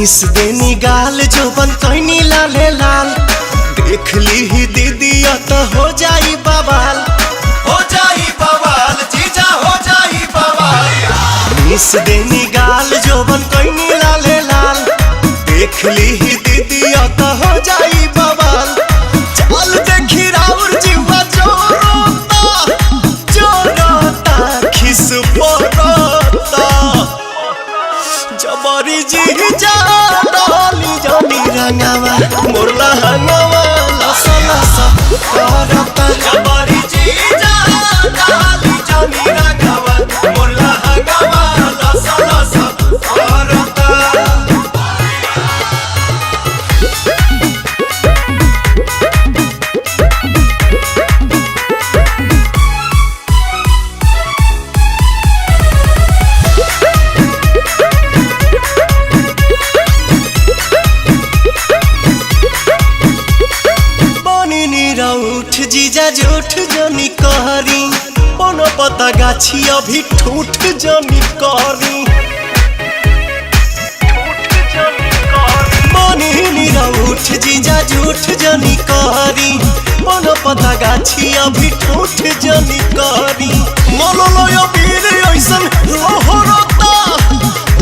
Miss देनी गाल जोबन कैनी लाले लाल देख ली ही दीदी तो हो जाई बवाल जीजा हो जाई बवाल। मिस देनी गाल जोबन कैनी लाले लाल देख ली ही दीदी तो हो जाई बवाल। चल देखी राउर जीवा जोरोता खिस पड़ता जबरी जीजा डाली जानी रंगावा मोरला हंगावा लसा लसा करता जबरी जीजा डाली जानी रंगावा मोरला हंगावा लसा लसा करता। उठ जीजा झूठ जनी कहरी कोनो पता गाछी अभी ठूठ जनी कहरी उठ जीजा झूठ जनी कहरी कोनो पता गाछी अभी ठूठ जनी कहरी मोललोय वीर ऐसन लहरता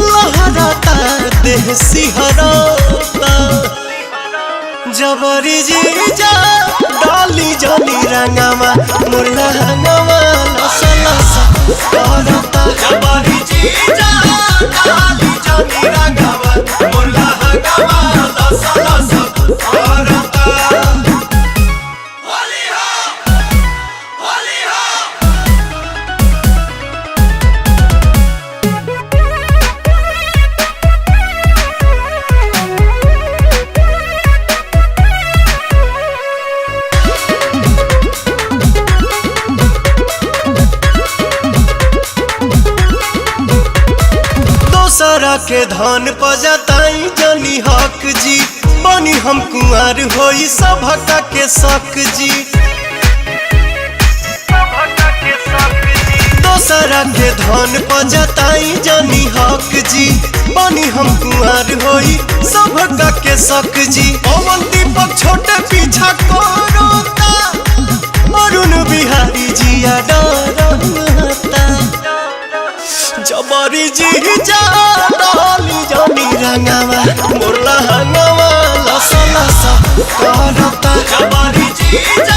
लहरता देह सिहरता जबरी जीजा डाली जानी रंगावा मोरला हंगावा लसा लसा करता जबरी जीजा डाली जानी रंगावा मोरला हंगावा लसा लसा करता। होली हो होली हो दोसरा के धन पजताई जनी हक जी बनी हम कुंवर होई सभका के शक जी। दोसरा के धन पजताई जनी हक जी बनी हम कुंवर होई सभका के शक जी। पवन दीपक छोटे पीछा करता अरुण बिहारी जिया डरता जबरी जीजा डाली जानी रंगावा मोरला हंगावा लसा लसा करता जबरी जीजा।